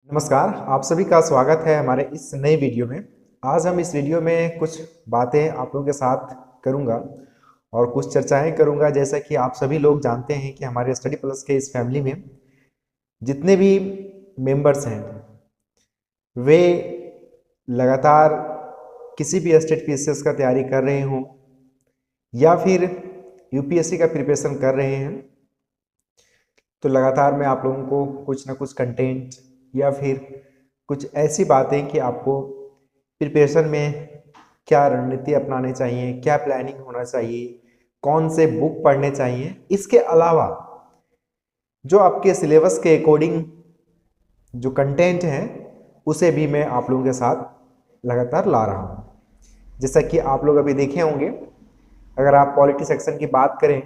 नमस्कार, आप सभी का स्वागत है हमारे इस नए वीडियो में। आज हम इस वीडियो में कुछ बातें आप लोगों के साथ करूंगा और कुछ चर्चाएं करूंगा। जैसा कि आप सभी लोग जानते हैं कि हमारे स्टडी प्लस के इस फैमिली में जितने भी मेंबर्स हैं वे लगातार किसी भी स्टेट पीसीएस का तैयारी कर रहे हों या फिर यूपीएससी का प्रिपरेशन कर रहे हैं, तो लगातार मैं आप लोगों को कुछ ना कुछ कंटेंट या फिर कुछ ऐसी बातें कि आपको प्रिपरेशन में क्या रणनीति अपनाने चाहिए, क्या प्लानिंग होना चाहिए, कौन से बुक पढ़ने चाहिए, इसके अलावा जो आपके सिलेबस के अकॉर्डिंग जो कंटेंट है उसे भी मैं आप लोगों के साथ लगातार ला रहा हूँ। जैसा कि आप लोग अभी देखे होंगे, अगर आप पॉलिटी सेक्शन की बात करें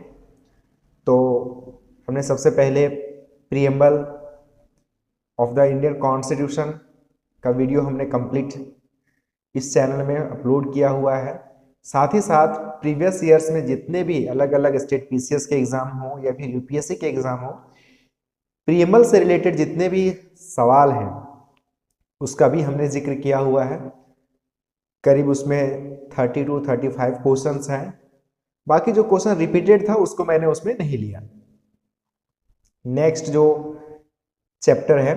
तो हमने सबसे पहले preamble of the Indian constitution का वीडियो हमने कंप्लीट इस चैनल में अपलोड किया हुआ है। साथ ही साथ प्रीवियस ईयर्स में जितने भी अलग अलग स्टेट पीसीएस के एग्जाम हो या फिर यूपीएससी के एग्जाम हो, प्रीएम्बल से रिलेटेड जितने भी सवाल हैं उसका भी हमने जिक्र किया हुआ है। करीब उसमें 30 to 35 क्वेश्चंस हैं। बाकी जो क्वेश्चन रिपीटेड था उसको मैंने उसमें नहीं लिया। नेक्स्ट जो चैप्टर है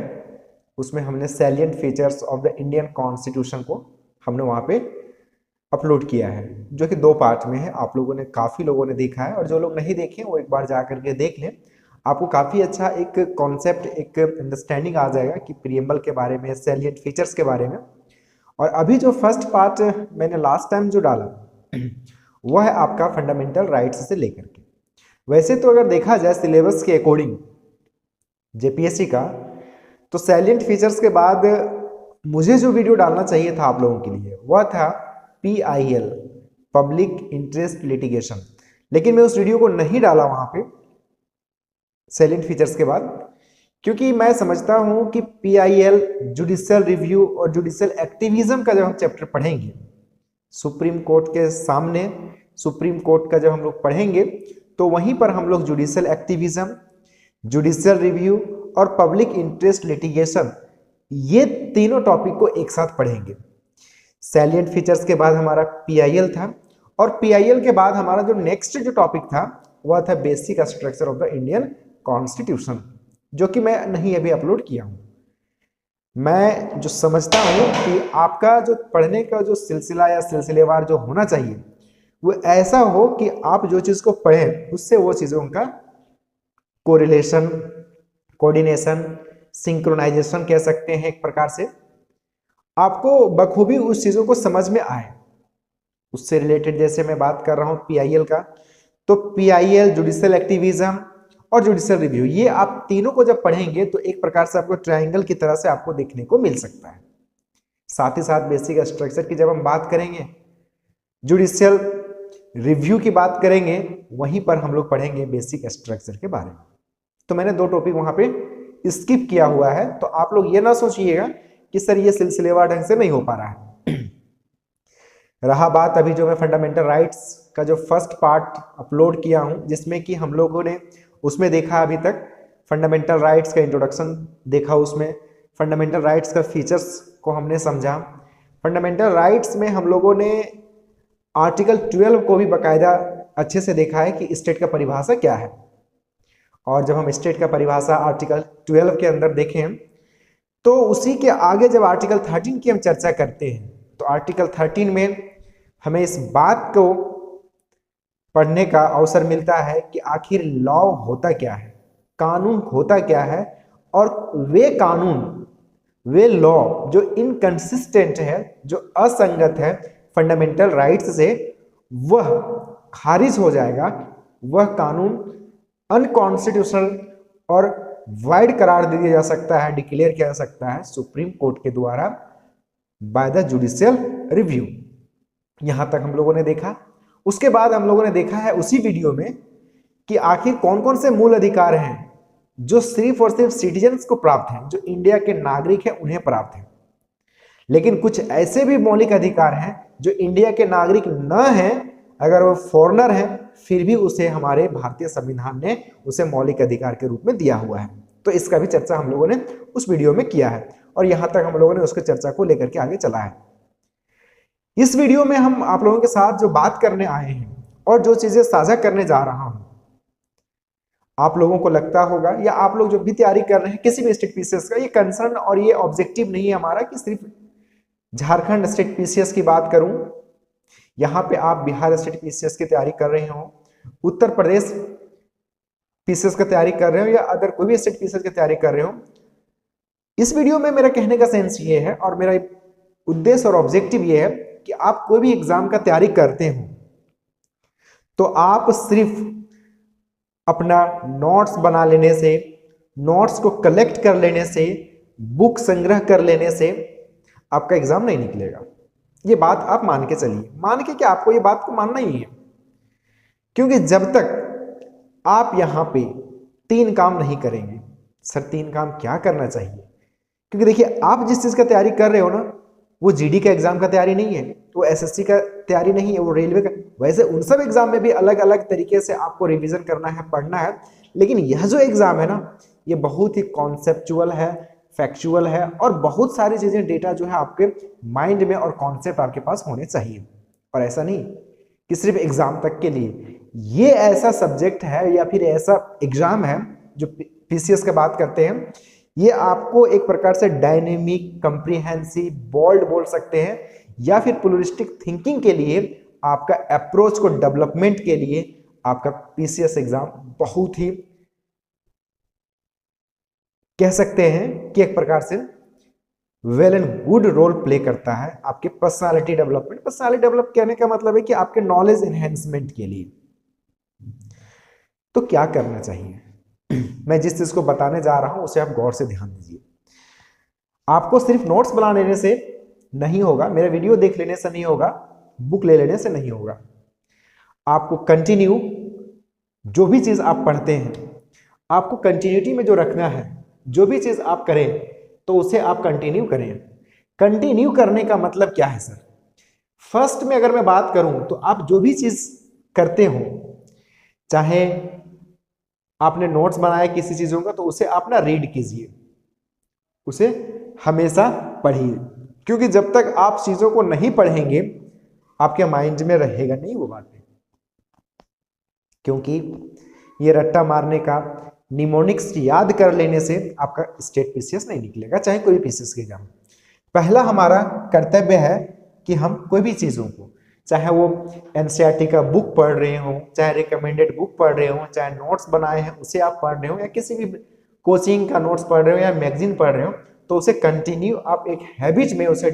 उसमें हमने salient features of the Indian constitution को हमने वहाँ पे अपलोड किया है, जो कि 2 पार्ट में है। आप लोगों ने काफ़ी लोगों ने देखा है और जो लोग नहीं देखे वो एक बार जा करके देख लें। आपको काफ़ी अच्छा एक कॉन्सेप्ट, एक अंडरस्टैंडिंग आ जाएगा कि प्रीएम्बल के बारे में, सैलिएंट फीचर्स के बारे में। और अभी जो फर्स्ट पार्ट मैंने लास्ट टाइम जो डाला वह है आपका फंडामेंटल राइट्स से लेकर के। वैसे तो अगर देखा जाए सिलेबस के अकॉर्डिंग जेपीएससी का, तो सैलिएंट फीचर्स के बाद मुझे जो वीडियो डालना चाहिए था आप लोगों के लिए वह था PIL, पब्लिक इंटरेस्ट लिटिगेशन। लेकिन मैं उस वीडियो को नहीं डाला वहां पे सैलिएंट फीचर्स के बाद, क्योंकि मैं समझता हूं कि PIL जुडिशियल रिव्यू और जुडिशियल एक्टिविज्म का जब हम चैप्टर पढ़ेंगे सुप्रीम कोर्ट के सामने, सुप्रीम कोर्ट का जब हम लोग पढ़ेंगे तो वहीं पर हम लोग जुडिशियल एक्टिविज्म, जुडिशियल रिव्यू और पब्लिक इंटरेस्ट लिटिगेशन, ये तीनों टॉपिक को एक साथ पढ़ेंगे। सैलिएंट फीचर्स के बाद हमारा PIL था और PIL के बाद हमारा जो नेक्स्ट जो टॉपिक था वह था basic structure of the Indian constitution, जो कि मैं नहीं अभी अपलोड किया हूं। मैं जो समझता हूं कि आपका जो पढ़ने का जो सिलसिला या सिलसिलेवार जो होना चाहिए वो ऐसा हो कि आप जो चीज को पढ़ें उससे वो चीजों का कोरिलेशन, कोऑर्डिनेशन, सिंक्रोनाइजेशन कह सकते हैं एक प्रकार से, आपको बखूबी उस चीजों को समझ में आए। उससे रिलेटेड जैसे मैं बात कर रहा हूं PIL का, तो PIL, जुडिशियल एक्टिविज्म और जुडिशियल रिव्यू, ये आप तीनों को जब पढ़ेंगे तो एक प्रकार से आपको ट्रायंगल की तरह से आपको देखने को मिल सकता है। साथ ही साथ बेसिक स्ट्रक्चर की जब हम बात करेंगे, जुडिशियल रिव्यू की बात करेंगे, वहीं पर हम लोग पढ़ेंगे बेसिक स्ट्रक्चर के बारे में। तो मैंने 2 टॉपिक वहां पे स्किप किया हुआ है, तो आप लोग ये ना सोचिएगा कि सर ये सिलसिलेवार ढंग से नहीं हो पा रहा है। रहा बात अभी जो मैं फंडामेंटल राइट्स का जो फर्स्ट पार्ट अपलोड किया हूं, जिसमें कि हम लोगों ने उसमें देखा अभी तक फंडामेंटल राइट्स का इंट्रोडक्शन देखा, उसमें फंडामेंटल राइट्स का फीचर्स को हमने समझा। फंडामेंटल राइट्स में हम लोगों ने आर्टिकल 12 को भी बाकायदा अच्छे से देखा है कि स्टेट का परिभाषा क्या है। और जब हम स्टेट का परिभाषा आर्टिकल 12 के अंदर देखें तो उसी के आगे जब आर्टिकल 13 की हम चर्चा करते हैं तो आर्टिकल 13 में हमें इस बात को पढ़ने का अवसर मिलता है कि आखिर लॉ होता क्या है, कानून होता क्या है, और वे कानून, वे लॉ जो इनकंसिस्टेंट है, जो असंगत है फंडामेंटल राइट्स से, वह खारिज हो जाएगा, वह कानून अनकॉन्स्टिट्यूशनल और वाइड करार दे दिया जा सकता है, डिक्लेयर किया जा सकता है सुप्रीम कोर्ट के द्वारा बाय द जुडिशियल रिव्यू। यहां तक हम लोगों ने देखा। उसके बाद हम लोगों ने देखा है उसी वीडियो में कि आखिर कौन कौन से मूल अधिकार हैं जो सिर्फ और सिर्फ सिटीजन्स को प्राप्त हैं, जो इंडिया के नागरिक हैं उन्हें प्राप्त हैं। लेकिन कुछ ऐसे भी मौलिक अधिकार हैं जो इंडिया के नागरिक न हैं, अगर वो फॉरेनर है फिर भी उसे हमारे भारतीय संविधान ने उसे मौलिक अधिकार के रूप में दिया हुआ है। तो इसका भी चर्चा हम लोगों ने उस वीडियो में किया है। और यहाँ तक हम लोगों ने उसके चर्चा को लेकर के आगे चला है। इस वीडियो में हम आप लोगों के साथ जो बात करने आए हैं और जो चीजें साझा करने जा रहा हूं, आप लोगों को लगता होगा या आप लोग जो भी तैयारी कर रहे हैं किसी भी स्टेट पीसीएस का, ये कंसर्न और ये ऑब्जेक्टिव नहीं है हमारा कि सिर्फ झारखंड स्टेट पीसीएस की बात करूं। यहाँ पे आप बिहार स्टेट पीसीएस की तैयारी कर रहे हो, उत्तर प्रदेश पीसीएस का तैयारी कर रहे हो या अदर कोई भी स्टेट पीसीएस की तैयारी कर रहे हो, इस वीडियो में मेरा कहने का सेंस ये है और मेरा उद्देश्य और ऑब्जेक्टिव ये है कि आप कोई भी एग्जाम का तैयारी करते हो तो आप सिर्फ अपना नोट्स बना लेने से, नोट्स को कलेक्ट कर लेने से, बुक संग्रह कर लेने से आपका एग्जाम नहीं निकलेगा। ये बात आप मान के चलिए, मान के कि आपको ये बात को मानना ही है, क्योंकि जब तक आप यहाँ पे 3 काम नहीं करेंगे। सर 3 काम क्या करना चाहिए? क्योंकि देखिए आप जिस चीज का तैयारी कर रहे हो ना, वो जीडी का एग्जाम का तैयारी नहीं है, वो एसएससी का तैयारी नहीं है, वो रेलवे का। वैसे उन सब एग्जाम में भी अलग अलग तरीके से आपको रिवीजन करना है, पढ़ना है, लेकिन यह जो एग्जाम है ना, ये बहुत ही कॉन्सेप्चुअल है, फैक्चुअल है और बहुत सारी चीजें, डेटा जो है आपके माइंड में और कॉन्सेप्ट आपके पास होने चाहिए। और ऐसा नहीं कि सिर्फ एग्जाम तक के लिए, ये ऐसा सब्जेक्ट है या फिर ऐसा एग्जाम है जो पीसीएस की बात करते हैं, ये आपको एक प्रकार से डायनेमिक, कंप्रीहेंसिव, बोल्ड बोल सकते हैं, या फिर प्लुरिस्टिक थिंकिंग के लिए, आपका अप्रोच को डेवलपमेंट के लिए आपका पीसीएस एग्जाम बहुत ही कह सकते हैं कि एक प्रकार से well and good role play करता है आपके पर्सनालिटी डेवलपमेंट। पर्सनालिटी डेवलप कहने का मतलब है कि आपके नॉलेज एनहेंसमेंट के लिए। तो क्या करना चाहिए? मैं जिस चीज को बताने जा रहा हूं उसे आप गौर से ध्यान दीजिए। आपको सिर्फ नोट्स बना लेने से नहीं होगा, मेरा वीडियो देख लेने से नहीं होगा, बुक ले लेने से नहीं होगा। आपको कंटिन्यू जो भी चीज आप पढ़ते हैं, आपको कंटिन्यूटी में जो रखना है, जो भी चीज आप करें तो उसे आप कंटिन्यू करें। कंटिन्यू करने का मतलब क्या है सर? फर्स्ट में अगर मैं बात करूं तो आप जो भी चीज करते हो, चाहे आपने नोट्स बनाया किसी चीजों का, तो उसे आप ना रीड कीजिए, उसे हमेशा पढ़िए, क्योंकि जब तक आप चीजों को नहीं पढ़ेंगे आपके माइंड में रहेगा नहीं वो बातें। क्योंकि ये रट्टा मारने का, निमोनिक्स याद कर लेने से आपका स्टेट पीसीएस नहीं निकलेगा, चाहे कोई भी पीसीएस के एग्जाम। पहला हमारा कर्तव्य है कि हम कोई भी चीजों को, चाहे वो एनसीईआरटी का बुक पढ़ रहे हो, चाहे रिकमेंडेड बुक पढ़ रहे हो, चाहे नोट्स बनाए हैं उसे आप पढ़ रहे हो, या किसी भी कोचिंग का नोट्स पढ़ रहे हो या मैगजीन पढ़ रहे हो, तो उसे कंटिन्यू आप एक हैबिट में, उसे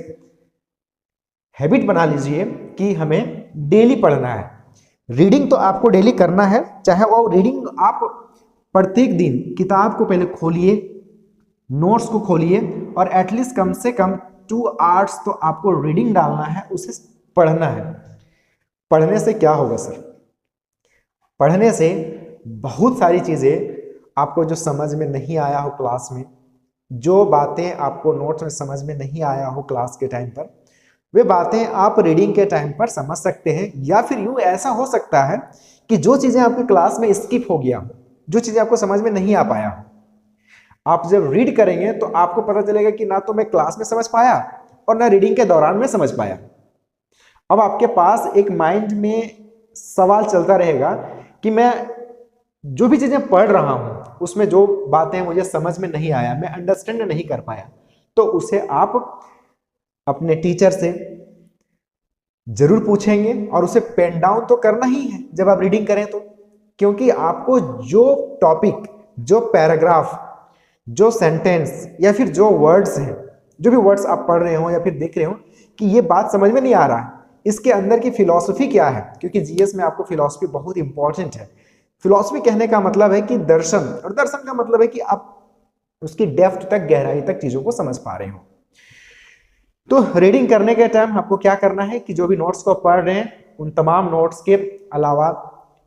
हैबिट बना लीजिए कि हमें डेली पढ़ना है। रीडिंग तो आपको डेली करना है, चाहे वो रीडिंग आप प्रत्येक दिन किताब को पहले खोलिए, नोट्स को खोलिए और एटलीस्ट कम से कम 2 आवर्स तो आपको रीडिंग डालना है, उसे पढ़ना है। पढ़ने से क्या होगा सर? पढ़ने से बहुत सारी चीजें आपको जो समझ में नहीं आया हो क्लास में, जो बातें आपको नोट्स में समझ में नहीं आया हो क्लास के टाइम पर, वे बातें आप रीडिंग के टाइम पर समझ सकते हैं। या फिर यूं ऐसा हो सकता है कि जो चीजें आपकी क्लास में स्किप हो गया हो, जो चीजें आपको समझ में नहीं आ पाया हो, आप जब रीड करेंगे तो आपको पता चलेगा कि ना तो मैं क्लास में समझ पाया और ना रीडिंग के दौरान में समझ पाया। अब आपके पास एक माइंड में सवाल चलता रहेगा कि मैं जो भी चीजें पढ़ रहा हूं उसमें जो बातें मुझे समझ में नहीं आया, मैं अंडरस्टैंड नहीं कर पाया, तो उसे आप अपने टीचर से जरूर पूछेंगे और उसे पेन डाउन तो करना ही है जब आप रीडिंग करें तो। क्योंकि आपको जो टॉपिक, जो पैराग्राफ, जो सेंटेंस या फिर जो वर्ड्स हैं, जो भी वर्ड्स आप पढ़ रहे हो या फिर देख रहे हो कि ये बात समझ में नहीं आ रहा है, इसके अंदर की फिलॉसफी क्या है, क्योंकि जीएस में आपको फिलॉसफी बहुत इंपॉर्टेंट है। फिलॉसफी कहने का मतलब है कि दर्शन, और दर्शन का मतलब है कि आप उसकी डेप्थ तक, गहराई तक चीजों को समझ पा रहे हो। तो रीडिंग करने के टाइम आपको क्या करना है कि जो भी नोट्स को पढ़ रहे हैं उन तमाम नोट्स के अलावा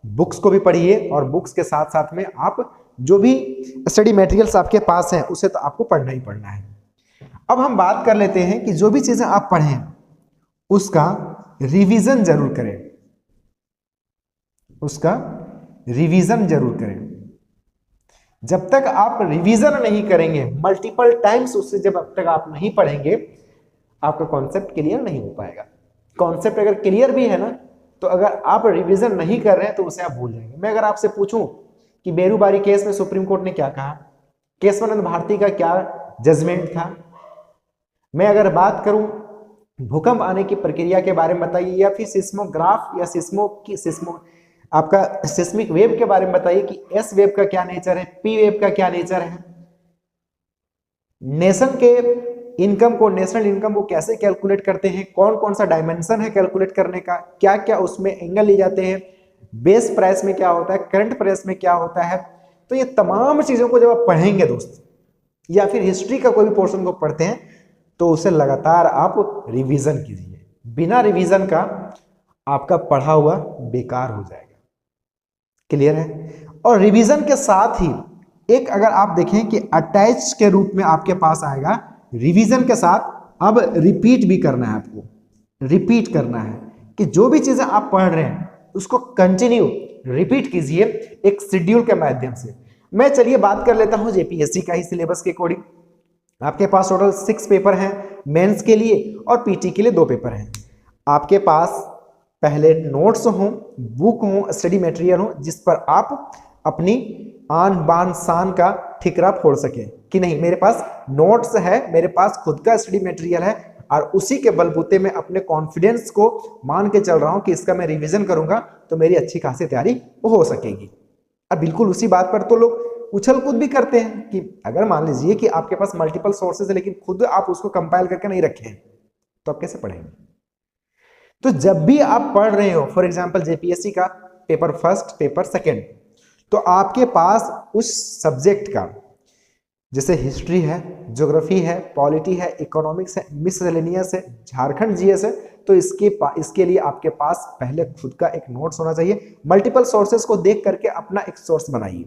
बुक्स को भी पढ़िए, और बुक्स के साथ साथ में आप जो भी स्टडी मटेरियल्स आपके पास हैं उसे तो आपको पढ़ना ही पढ़ना है। अब हम बात कर लेते हैं कि जो भी चीजें आप पढ़ें उसका रिवीजन जरूर करें, उसका रिवीजन जरूर करें। जब तक आप रिवीजन नहीं करेंगे मल्टीपल टाइम्स उससे, जब तक आप नहीं पढ़ेंगे, आपका कॉन्सेप्ट क्लियर नहीं हो पाएगा। कॉन्सेप्ट अगर क्लियर भी है ना, तो अगर आप रिवीजन नहीं कर रहे हैं तो उसे आप भूल जाएंगे। मैं अगर आपसे पूछूं कि बेरूबारी केस में सुप्रीम कोर्ट ने क्या कहा, केशवानंद भारती का क्या जजमेंट था, मैं अगर बात करूं भूकंप आने की प्रक्रिया के बारे में बताइए, या फिर सिस्मोग्राफ या सिस्मो आपका सिस्मिक वेव के बारे में बताइए कि एस वेव का क्या नेचर है, पी वेव का क्या नेचर है, नेशन के इनकम को, नेशनल इनकम को कैसे कैलकुलेट करते हैं, कौन कौन सा डायमेंशन है कैलकुलेट करने का, क्या क्या उसमें एंगल लिए जाते हैं, बेस प्राइस में क्या होता है, करंट प्राइस में क्या होता है। तो ये तमाम चीजों को जब आप पढ़ेंगे दोस्त, या फिर हिस्ट्री का कोई भी पोर्शन को पढ़ते हैं, तो उसे लगातार आप रिवीजन कीजिए। बिना रिवीजन का आपका पढ़ा हुआ बेकार हो जाएगा। क्लियर है? और रिवीजन के साथ ही एक अगर आप देखें कि अटैच के रूप में आपके पास आएगा, रिवीजन के साथ अब रिपीट भी करना है आपको, रिपीट करना है कि जो भी चीजें आप पढ़ रहे हैं उसको कंटिन्यू रिपीट कीजिए एक शेड्यूल के माध्यम से। मैं चलिए बात कर लेता हूं जेपीएससी का ही सिलेबस के अकॉर्डिंग। आपके पास टोटल 6 पेपर हैं मेंस के लिए, और पीटी के लिए 2 पेपर हैं। आपके पास पहले नोट्स हो, बुक हो, स्टडी मटेरियल हो, जिस पर आप अपनी आन बान शान का ठिकरा फोड़ सके कि नहीं मेरे पास नोट्स है, मेरे पास खुद का स्टडी मटेरियल है, और उसी के बलबूते में अपने कॉन्फिडेंस को मान के चल रहा हूं कि इसका मैं रिवीजन करूंगा तो मेरी अच्छी खासी तैयारी हो सकेगी। अब बिल्कुल उसी बात पर तो लोग उछल कूद भी करते हैं कि अगर मान लीजिए कि आपके पास मल्टीपल सोर्सेज है लेकिन खुद आप उसको कंपाइल करके नहीं रखे हैं, तो आप कैसे पढ़ेंगे? तो जब भी आप पढ़ रहे हो, फॉर एग्जांपल जेपीएससी का पेपर फर्स्ट, पेपर सेकंड, तो आपके पास उस सब्जेक्ट का, जैसे हिस्ट्री है, ज्योग्राफी है, पॉलिटी है, इकोनॉमिक्स है, मिसलेनियस है, झारखंड जीएस है, तो इसके लिए आपके पास पहले खुद का एक नोट्स होना चाहिए। मल्टीपल सोर्सेस को देख करके अपना एक सोर्स बनाइए,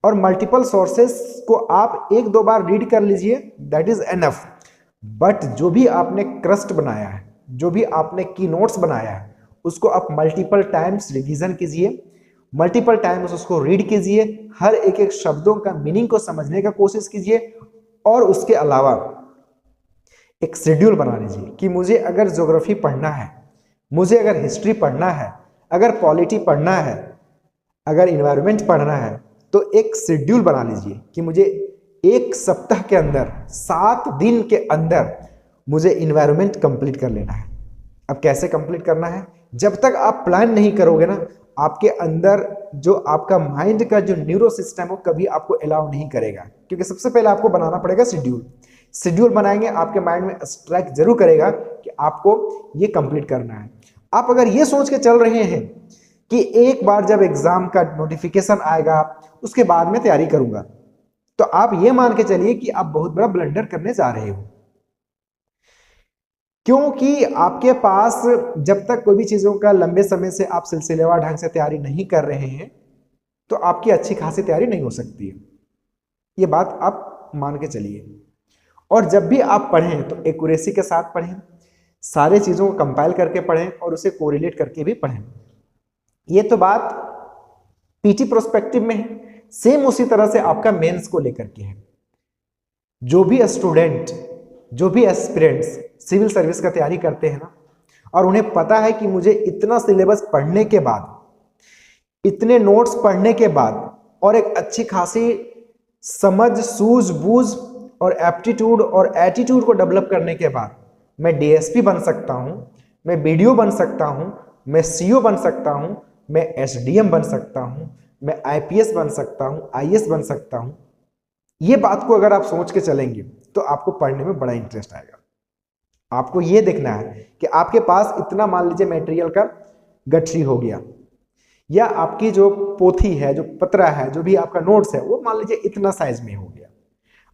और मल्टीपल सोर्सेस को आप 1-2 बार रीड कर लीजिए, दैट इज एनफ। बट जो भी आपने क्रस्ट बनाया है, जो भी आपने की नोट्स बनाया है, उसको आप मल्टीपल टाइम्स रिवीजन कीजिए, मल्टीपल टाइम्स उसको रीड कीजिए, हर एक एक शब्दों का मीनिंग को समझने का कोशिश कीजिए, और उसके अलावा एक शेड्यूल बना लीजिए कि मुझे अगर ज्योग्राफी पढ़ना है, मुझे अगर हिस्ट्री पढ़ना है, अगर पॉलिटी पढ़ना है, अगर इन्वायरमेंट पढ़ना है, तो एक शेड्यूल बना लीजिए कि मुझे 1 सप्ताह के अंदर, 7 दिन के अंदर मुझे इन्वायरमेंट कंप्लीट कर लेना है। अब कैसे कंप्लीट करना है? जब तक आप प्लान नहीं करोगे ना, आपके अंदर जो आपका माइंड का जो न्यूरो सिस्टम हो कभी आपको अलाउ नहीं करेगा, क्योंकि सबसे पहले आपको बनाना पड़ेगा शेड्यूल। शेड्यूल बनाएंगे, आपके माइंड में स्ट्राइक जरूर करेगा कि आपको ये कंप्लीट करना है। आप अगर ये सोच के चल रहे हैं कि एक बार जब एग्जाम का नोटिफिकेशन आएगा उसके बाद में तैयारी करूंगा, तो आप ये मान के चलिए कि आप बहुत बड़ा ब्लंडर करने जा रहे हो। क्योंकि आपके पास जब तक कोई भी चीजों का लंबे समय से आप सिलसिलेवार ढंग से तैयारी नहीं कर रहे हैं, तो आपकी अच्छी खासी तैयारी नहीं हो सकती है। ये बात आप मान के चलिए। और जब भी आप पढ़ें तो एक्यूरेसी के साथ पढ़ें, सारे चीजों को कंपाइल करके पढ़ें, और उसे कोरिलेट करके भी पढ़ें। ये तो बात पीटी प्रोस्पेक्टिव में है। सेम उसी तरह से आपका मेंस को लेकर के है। जो भी स्टूडेंट, जो भी एस्पिरेंट्स सिविल सर्विस का तैयारी करते हैं ना, और उन्हें पता है कि मुझे इतना सिलेबस पढ़ने के बाद, इतने नोट्स पढ़ने के बाद, और एक अच्छी खासी समझ, सूझबूझ और एप्टीट्यूड और एटीट्यूड को डेवलप करने के बाद मैं डीएसपी बन सकता हूं, मैं बीडीओ बन सकता हूं, मैं सीओ बन सकता हूं, मैं एसडीएम बन सकता हूं, मैं आईपीएस बन सकता हूं, आईएएस बन सकता हूं। ये बात को अगर आप सोच के चलेंगे तो आपको पढ़ने में बड़ा इंटरेस्ट आएगा। आपको ये देखना है कि आपके पास इतना मान लीजिए मटेरियल का गठरी हो गया, या आपकी जो पोथी है, जो पत्रा है, जो भी आपका नोट्स है, वो मान लीजिए इतना साइज में हो गया।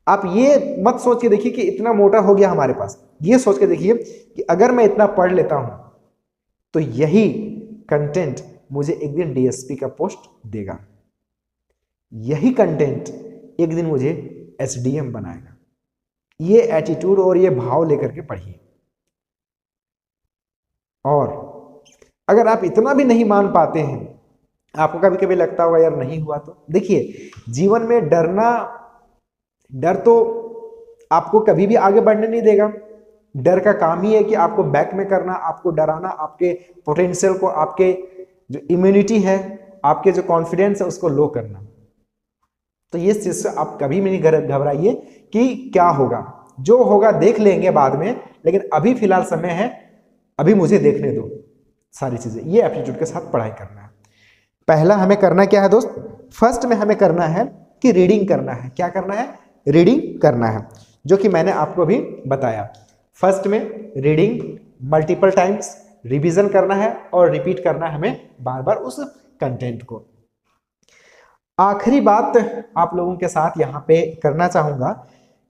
आप ये मत सोच के देखिए कि इतना मोटा हो गया हमारे पास, ये सोच के देखिए कि अगर मैं इतना पढ़ लेता हूं तो यही कंटेंट मुझे एक दिन डीएसपी का पोस्ट देगा, यही कंटेंट एक दिन मुझे एसडीएम बनाएगा। ये एटीट्यूड और ये भाव लेकर के पढ़िए। और अगर आप इतना भी नहीं मान पाते हैं आपको कभी कभी लगता होगा यार नहीं हुआ, तो देखिए जीवन में डर तो आपको कभी भी आगे बढ़ने नहीं देगा। डर का काम ही है कि आपको बैक में करना, आपको डराना, आपके पोटेंशियल को, आपके जो इम्यूनिटी है, आपके जो कॉन्फिडेंस है उसको लो करना। तो ये चीज से आप कभी भी नहीं घबराइए कि क्या होगा, जो होगा देख लेंगे बाद में, लेकिन अभी फिलहाल समय है, अभी मुझे देखने दो सारी चीजें। ये एप्टीट्यूड के साथ पढ़ाई करना है। पहला हमें करना क्या है दोस्त, फर्स्ट में हमें करना है कि रीडिंग करना है। क्या करना है, रीडिंग करना है, जो कि मैंने आपको भी बताया। फर्स्ट में रीडिंग मल्टीपल टाइम्स रिवीजन करना है और रिपीट करना है हमें बार बार उस कंटेंट को। आखिरी बात आप लोगों के साथ यहाँ पे करना चाहूंगा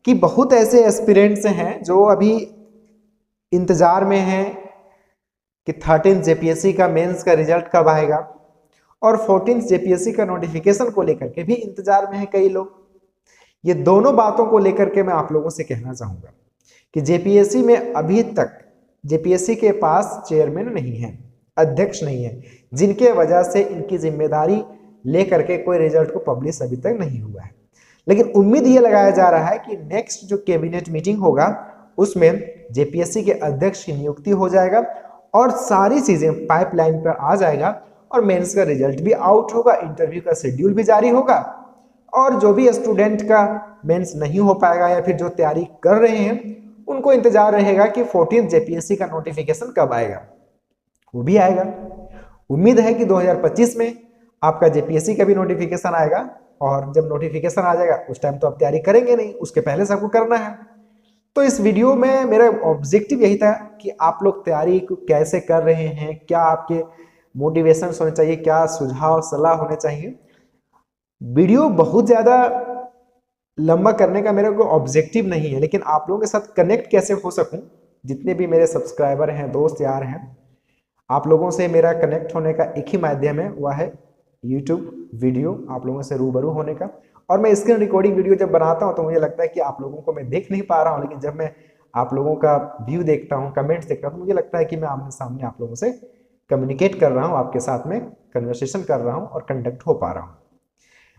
कि बहुत ऐसे एस्पिरेंट्स हैं जो अभी इंतजार में हैं कि 13 जेपीएससी का मेंस का रिजल्ट कब आएगा, और 14 जेपीएससी का नोटिफिकेशन को लेकर के भी इंतजार में है कई लोग। ये दोनों बातों को लेकर के मैं आप लोगों से कहना चाहूंगा कि जेपीएससी में अभी तक जेपीएससी के पास चेयरमैन नहीं है, अध्यक्ष नहीं है, जिनके वजह से इनकी जिम्मेदारी लेकर के कोई रिजल्ट को पब्लिश अभी तक नहीं हुआ है। लेकिन उम्मीद ये लगाया जा रहा है कि नेक्स्ट जो कैबिनेट मीटिंग होगा उसमें जेपीएससी के अध्यक्ष की नियुक्ति हो जाएगा और सारी चीजें पाइपलाइन पर आ जाएगा और मेंस का रिजल्ट भी आउट होगा, इंटरव्यू का शेड्यूल भी जारी होगा, और जो भी स्टूडेंट का मेंस नहीं हो पाएगा या फिर जो तैयारी कर रहे हैं उनको इंतजार रहेगा कि 14 जेपीएससी का नोटिफिकेशन कब आएगा। वो भी आएगा। उम्मीद है कि 2025 में आपका जेपीएससी का भी नोटिफिकेशन आएगा, और जब नोटिफिकेशन आ जाएगा उस टाइम तो आप तैयारी करेंगे नहीं, उसके पहले से आपको करना है। तो इस वीडियो में मेरा ऑब्जेक्टिव यही था कि आप लोग तैयारी को कैसे कर रहे हैं, क्या आपके मोटिवेशन होने चाहिए, क्या सुझाव सलाह होने चाहिए। वीडियो बहुत ज्यादा लंबा करने का मेरा कोई ऑब्जेक्टिव नहीं है, लेकिन आप लोगों के साथ कनेक्ट कैसे हो सकूं, जितने भी मेरे सब्सक्राइबर हैं, दोस्त यार हैं, आप लोगों से मेरा कनेक्ट होने का एक ही माध्यम है, वह है यूट्यूब वीडियो, आप लोगों से रूबरू होने का। और मैं स्क्रीन रिकॉर्डिंग वीडियो जब बनाता हूं तो मुझे लगता है कि आप लोगों को मैं देख नहीं पा रहा हूं, लेकिन जब मैं आप लोगों का व्यू देखता हूं, कमेंट्स देखता हूं, तो मुझे लगता है कि मैं आमने सामने आप लोगों से कम्युनिकेट कर रहा हूं, आपके साथ में कन्वर्सेशन कर रहा हूं और कंडक्ट हो पा रहा हूं।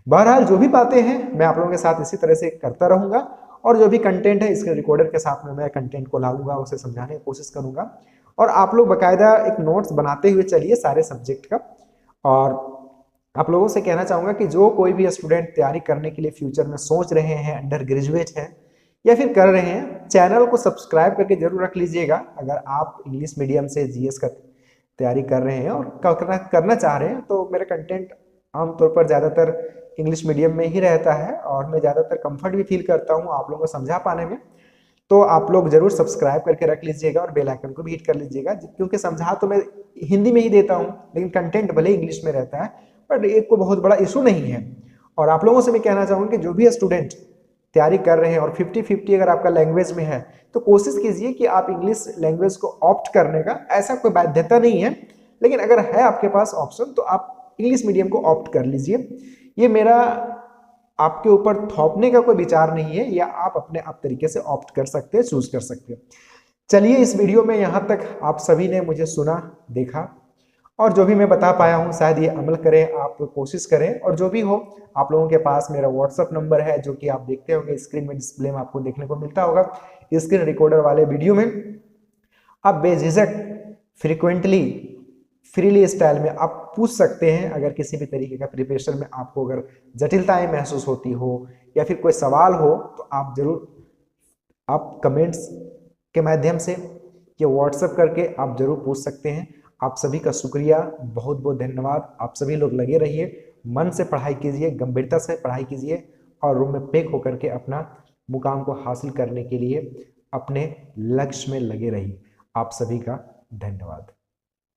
बहरहाल जो भी बातें हैं मैं आप लोगों के साथ इसी तरह से करता रहूंगा, और जो भी कंटेंट है स्क्रीन रिकॉर्डर के साथ में मैं कंटेंट को लाऊंगा, उसे समझाने की कोशिश करूंगा, और आप लोग बाकायदा एक नोट्स बनाते हुए चलिए सारे सब्जेक्ट का। और आप लोगों से कहना चाहूंगा कि जो कोई भी स्टूडेंट तैयारी करने के लिए फ्यूचर में सोच रहे हैं, अंडर ग्रेजुएट हैं या फिर कर रहे हैं, चैनल को सब्सक्राइब करके जरूर रख लीजिएगा। अगर आप इंग्लिश मीडियम से जीएस का तैयारी कर रहे हैं और करना चाह रहे हैं, तो मेरा कंटेंट आमतौर पर ज़्यादातर इंग्लिश मीडियम में ही रहता है और मैं ज़्यादातर कंफर्ट भी फील करता हूँ आप लोगों को समझा पाने में। तो आप लोग जरूर सब्सक्राइब करके रख लीजिएगा और बेल आइकन को भी हिट कर लीजिएगा, क्योंकि समझा तो मैं हिंदी में ही देता हूँ, लेकिन कंटेंट भले इंग्लिश में रहता है, बट एक को बहुत बड़ा इशू नहीं है। और आप लोगों से मैं कहना चाहूँगा कि जो भी स्टूडेंट तैयारी कर रहे हैं और 50-50 अगर आपका लैंग्वेज में है, तो कोशिश कीजिए कि आप इंग्लिश लैंग्वेज को ऑप्ट करने का, ऐसा कोई बाध्यता नहीं है, लेकिन अगर है आपके पास ऑप्शन तो आप इंग्लिश मीडियम को ऑप्ट कर लीजिए। ये मेरा आपके ऊपर थोपने का कोई विचार नहीं है, या आप अपने आप तरीके से ऑप्ट कर सकते हैं, चूज कर सकते हैं। चलिए इस वीडियो में यहाँ तक आप सभी ने मुझे सुना, देखा, और जो भी मैं बता पाया हूँ शायद ये अमल करें, आप कोशिश करें। और जो भी हो, आप लोगों के पास मेरा व्हाट्सअप नंबर है जो कि आप देखते होंगे स्क्रीन में, डिस्प्ले में आपको देखने को मिलता होगा स्क्रीन रिकॉर्डर वाले वीडियो में। आप बेझिझक फ्रिक्वेंटली फ्रीली स्टाइल में आप पूछ सकते हैं। अगर किसी भी तरीके का प्रिपरेशन में आपको अगर जटिलताएं महसूस होती हो या फिर कोई सवाल हो, तो आप जरूर आप कमेंट्स के माध्यम से या व्हाट्सएप करके आप जरूर पूछ सकते हैं। आप सभी का शुक्रिया, बहुत बहुत धन्यवाद। आप सभी लोग लगे रहिए, मन से पढ़ाई कीजिए, गंभीरता से पढ़ाई कीजिए, और रूम में पैक होकर के अपना मुकाम को हासिल करने के लिए अपने लक्ष्य में लगे रहिए। आप सभी का धन्यवाद।